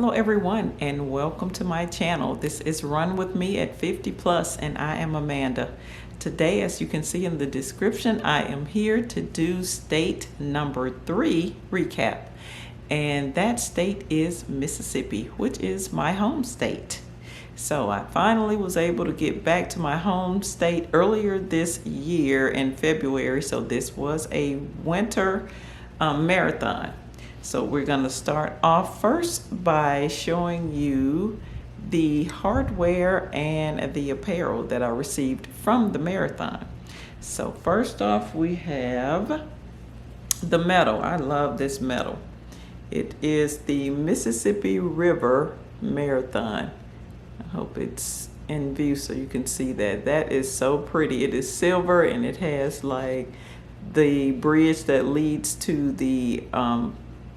Hello everyone and welcome to my channel. This is Run With Me at 50 Plus and I am Amanda. Today, as you can see in the description, I am here to do state number 3 recap. And that state is Mississippi, which is my home state. So I finally was able to get back to my home state earlier this year in February. So this was a winter marathon. So we're going to start off first by showing you the hardware and the apparel that I received from the marathon. So first off, we have the medal. I love this medal. It is the Mississippi River Marathon. I hope it's in view so you can see that. That is so pretty. It is silver and it has like the bridge that leads to the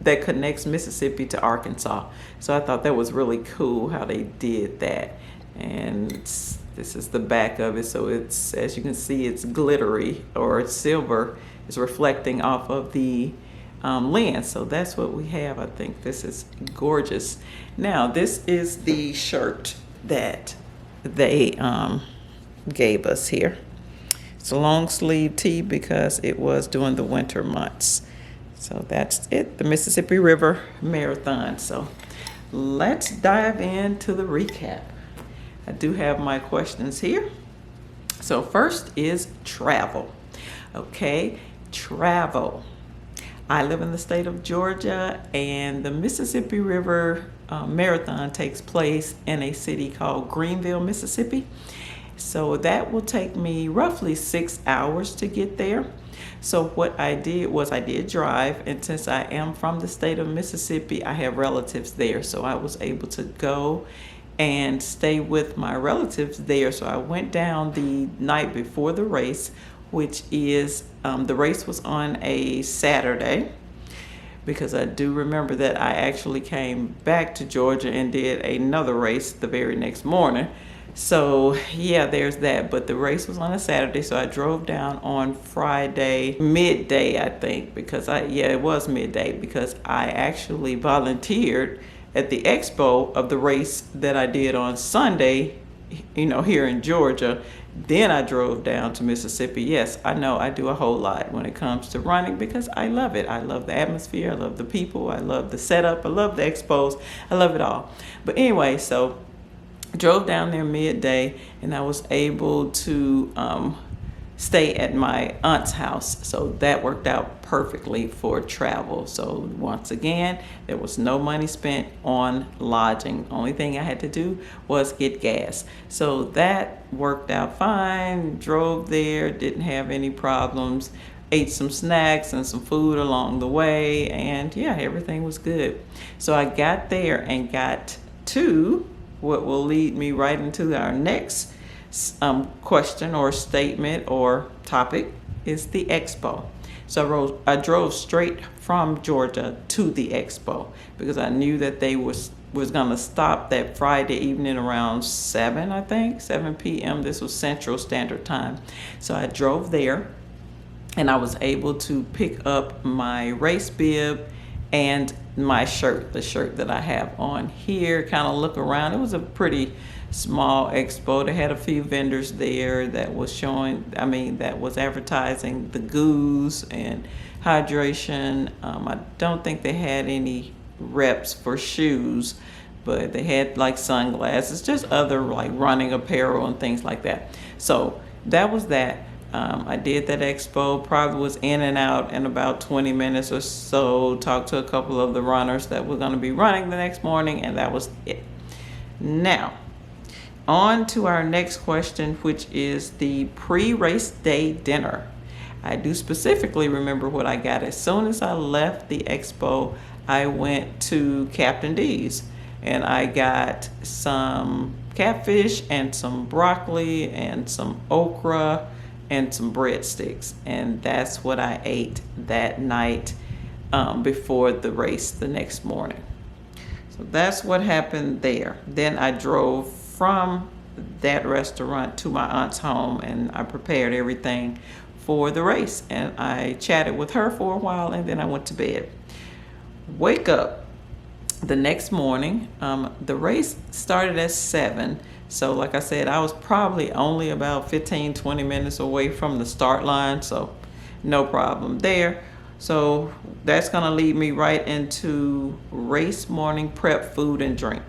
that connects Mississippi to Arkansas. So I thought that was really cool how they did that. And this is the back of it. So it's, as you can see, it's glittery, or it's silver. It's reflecting off of the lens. So that's what we have. I think this is gorgeous. Now this is the shirt that they gave us here. It's a long sleeve tee because it was during the winter months. So that's it, the Mississippi River Marathon. So let's dive into the recap. I do have my questions here. So first is travel. Okay, travel. I live in the state of Georgia, and the Mississippi River Marathon takes place in a city called Greenville, Mississippi. So that will take me roughly 6 hours to get there. So what I did was I did drive, and since I am from the state of Mississippi, I have relatives there. So I was able to go and stay with my relatives there. So I went down the night before the race, which is, the race was on a Saturday, because I do remember that I actually came back to Georgia and did another race the very next morning. So yeah, there's that. But the race was on a Saturday, so I drove down on Friday midday, I think, because it was midday, because I actually volunteered at the expo of the race that I did on Sunday, here in Georgia. Then I drove down to Mississippi. Yes, I know I do a whole lot when it comes to running because I love it. I love the atmosphere, I love the people, I love the setup, I love the expos, I love it all. But anyway, so drove down there midday, and I was able to stay at my aunt's house. So that worked out perfectly for travel. So once again, there was no money spent on lodging. Only thing I had to do was get gas. So that worked out fine. Drove there, didn't have any problems. Ate some snacks and some food along the way, and yeah, everything was good. So I got there and got to what will lead me right into our next question or statement or topic, is the expo. So I drove straight from Georgia to the expo because I knew that they was going to stop that Friday evening around 7 p.m. This was Central Standard Time. So I drove there, and I was able to pick up my race bib and my shirt, the shirt that I have on here. Kind of look around. It was a pretty small expo. They had a few vendors there that was that was advertising the goos and hydration. I don't think they had any reps for shoes, but they had like sunglasses, just other like running apparel and things like that. So that was that. I did that expo, probably was in and out in about 20 minutes or so, talked to a couple of the runners that were going to be running the next morning, and that was it. Now, on to our next question, which is the pre-race day dinner. I do specifically remember what I got. As soon as I left the expo, I went to Captain D's, and I got some catfish and some broccoli and some okra and some breadsticks, and that's what I ate that night before the race the next morning. So that's what happened there. Then I drove from that restaurant to my aunt's home, and I prepared everything for the race, and I chatted with her for a while, and then I went to bed. Wake up the next morning, the race started at 7. So like I said, I was probably only about 15-20 minutes away from the start line, so no problem there. So that's going to lead me right into race morning prep, food and drink.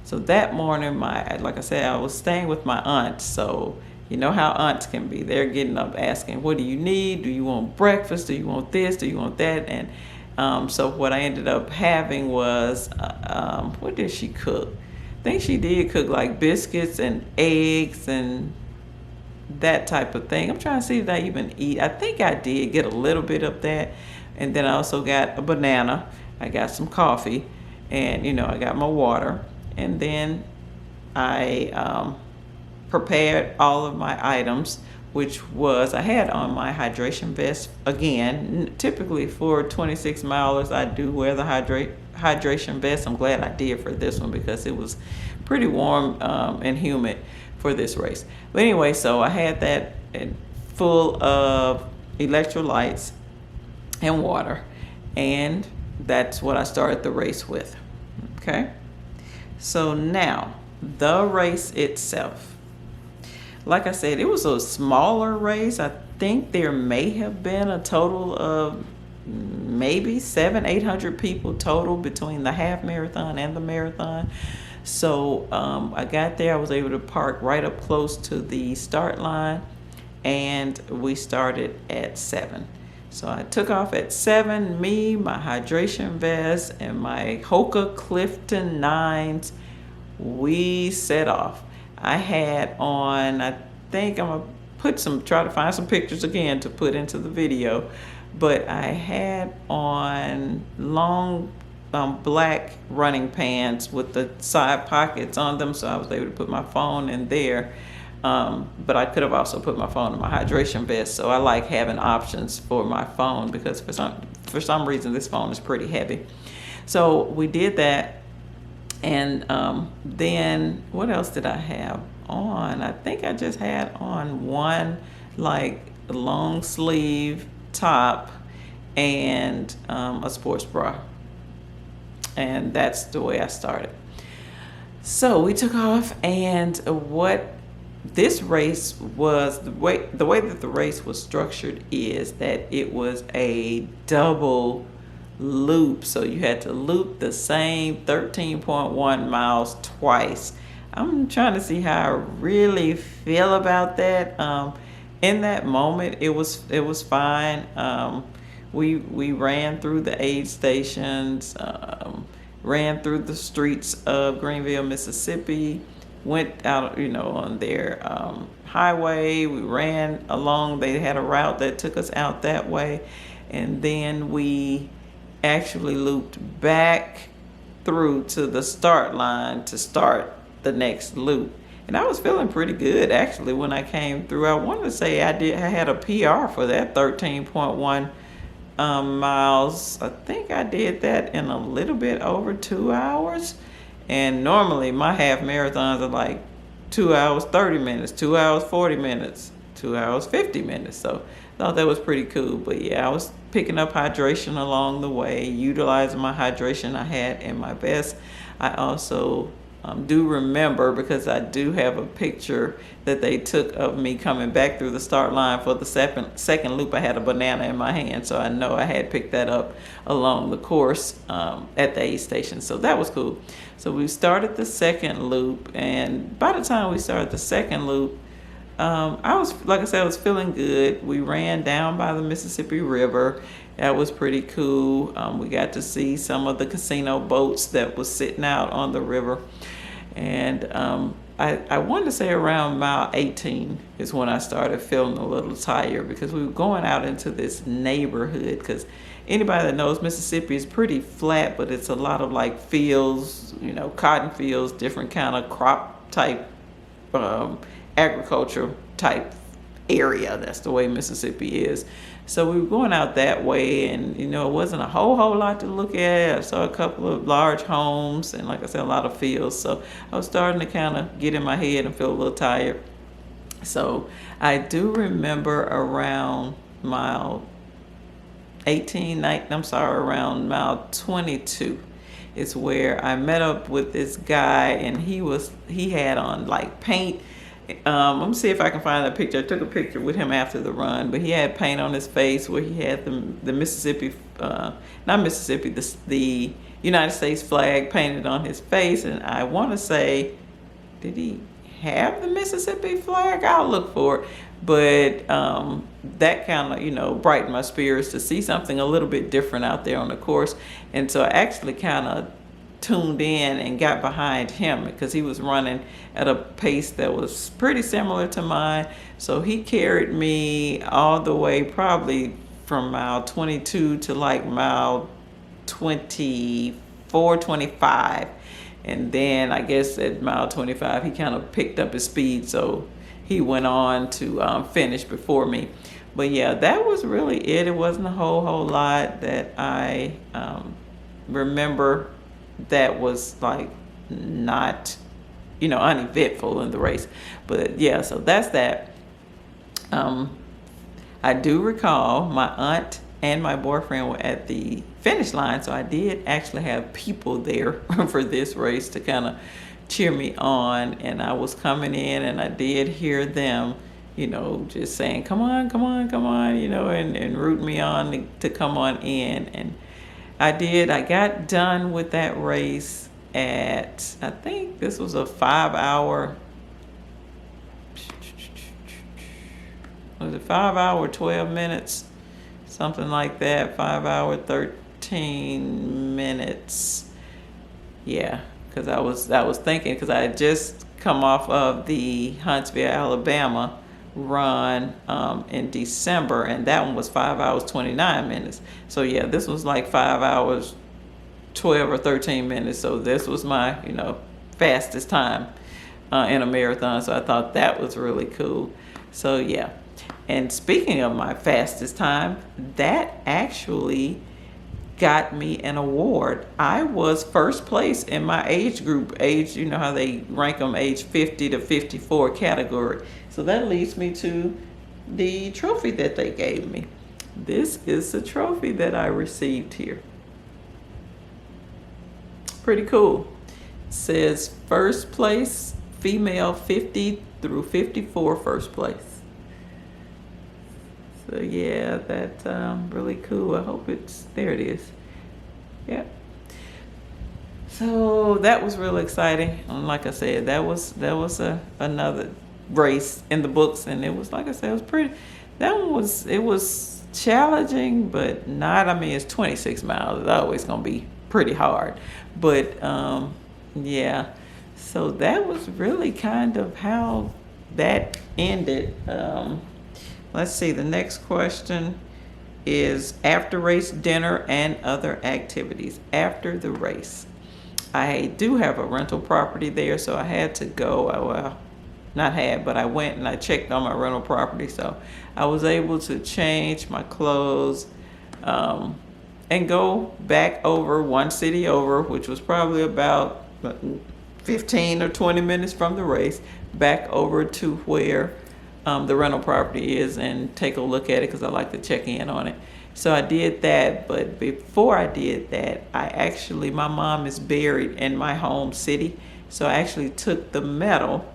So that morning, like I said, I was staying with my aunt. So you know how aunts can be. They're getting up asking, what do you need? Do you want breakfast? Do you want this? Do you want that? And so what I ended up having was, what did she cook? I think she did cook like biscuits and eggs and that type of thing. I'm trying to see if I even eat. I think I did get a little bit of that. And then I also got a banana. I got some coffee, and I got my water. And then I prepared all of my items, which was, I had on my hydration vest again. Typically for 26 milers, I do wear the hydration vest. I'm glad I did for this one because it was pretty warm and humid for this race. But anyway, so I had that full of electrolytes and water, and that's what I started the race with. Okay, so now the race itself, like I said, it was a smaller race. I think there may have been a total of maybe 700-800 people total between the half marathon and the marathon. So I got there, I was able to park right up close to the start line, and we started at 7. So I took off at 7, me, my hydration vest, and my Hoka Clifton 9s. We set off. I had on, I think I'm going to try to find some pictures again to put into the video, but I had on long black running pants with the side pockets on them, so I was able to put my phone in there. But I could have also put my phone in my hydration vest, so I like having options for my phone because for some reason this phone is pretty heavy. So we did that, and then what else did I have on? I think I just had on one like long sleeve top and a sports bra, and that's the way I started. So we took off, and what this race was, the way that the race was structured is that it was a double loop. So you had to loop the same 13.1 miles twice. I'm trying to see how I really feel about that. In that moment, it was fine. We ran through the aid stations, ran through the streets of Greenville, Mississippi, went out, on their highway. We ran along. They had a route that took us out that way, and then we actually looped back through to the start line to start the next loop. And I was feeling pretty good actually when I came through. I wanted to say I had a PR for that 13.1 miles. I think I did that in a little bit over 2 hours. And normally my half marathons are like 2 hours 30 minutes, 2 hours 40 minutes, 2 hours 50 minutes. So I thought that was pretty cool. But yeah, I was picking up hydration along the way, utilizing my hydration I had in my vest. I also do remember, because I do have a picture that they took of me coming back through the start line for the second loop. I had a banana in my hand, so I know I had picked that up along the course at the aid station. So that was cool. So we started the second loop, and by the time we started the second loop, I was feeling good. We ran down by the Mississippi River. That was pretty cool. We got to see some of the casino boats that was sitting out on the river. And I wanted to say around mile 18 is when I started feeling a little tired, because we were going out into this neighborhood. Because anybody that knows Mississippi is pretty flat, but it's a lot of like fields, cotton fields, different kind of crop type, agriculture type area. That's the way Mississippi is. So we were going out that way, and it wasn't a whole lot to look at. I saw a couple of large homes and, like I said, a lot of fields. So I was starting to kind of get in my head and feel a little tired. So I do remember around mile 18, around mile 22 It's where I met up with this guy, and he had on like paint. Let me see if I can find a picture. I took a picture with him after the run, but he had paint on his face where he had the Mississippi, not Mississippi, the United States flag painted on his face. And I want to say, did he have the Mississippi flag? I'll look for it. But that kind of, brightened my spirits to see something a little bit different out there on the course. And so I actually kind of tuned in and got behind him because he was running at a pace that was pretty similar to mine. So he carried me all the way probably from mile 22 to like mile 24, 25. And then I guess at mile 25, he kind of picked up his speed. So he went on to finish before me. But yeah, that was really it. It wasn't a whole lot that I remember that was like not, uneventful in the race. But yeah, so that's that. I do recall my aunt and my boyfriend were at the finish line, so I did actually have people there for this race to kind of cheer me on. And I was coming in and I did hear them, just saying, come on, and rooting me on to come on in. And I got done with that race at, I think this was a 5 hour, 12 minutes, something like that, 5 hour, 13 minutes. Yeah, because I was thinking, because I had just come off of the Huntsville, Alabama run in December, and that one was 5 hours 29 minutes. So yeah, this was like 5 hours 12 or 13 minutes. So this was my fastest time in a marathon. So I thought that was really cool. So yeah, and speaking of my fastest time, that actually got me an award. I was first place in my age group. How they rank them, age 50 to 54 category. So that leads me to the trophy that they gave me. This is the trophy that I received here. Pretty cool. It says first place, female 50 through 54, first place. So yeah, that's really cool. I hope there it is. Yeah. So that was really exciting. And like I said, that was another race in the books, and it was, like I said, it was challenging, but not, it's 26 miles. It's always going to be pretty hard. But yeah, so that was really kind of how that ended. Let's see, the next question is after race dinner and other activities. After the race, I do have a rental property there, so I had to go. But I went and I checked on my rental property, so I was able to change my clothes and go back over one city over, which was probably about 15 or 20 minutes from the race, back over to where the rental property is and take a look at it, because I like to check in on it. So I did that, but before I did that, my mom is buried in my home city, so I actually took the medal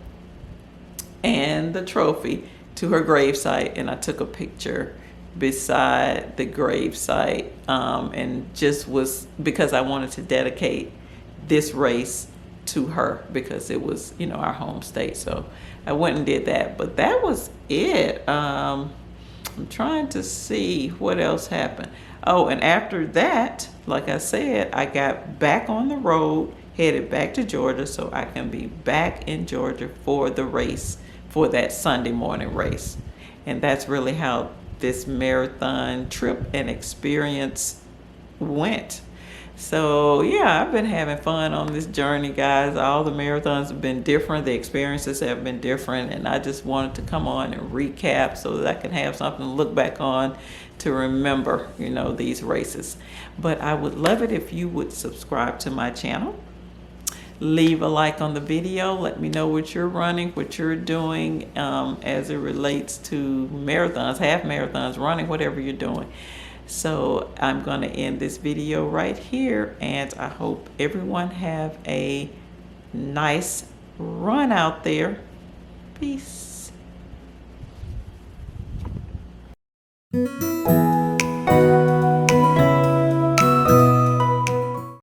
and the trophy to her gravesite, and I took a picture beside the gravesite, and just was because I wanted to dedicate this race to her, because it was our home state. So I went and did that, but that was it. I'm trying to see what else happened. Oh, and after that, like I said, I got back on the road, headed back to Georgia, so I can be back in Georgia for the race, for that Sunday morning race. And that's really how this marathon trip and experience went. So yeah, I've been having fun on this journey, guys. All the marathons have been different. The experiences have been different. And I just wanted to come on and recap so that I can have something to look back on to remember, these races. But I would love it if you would subscribe to my channel. Leave a like on the video. Let me know what you're running, what you're doing as it relates to marathons, half marathons, running, whatever you're doing. So I'm going to end this video right here, and I hope everyone have a nice run out there. Peace.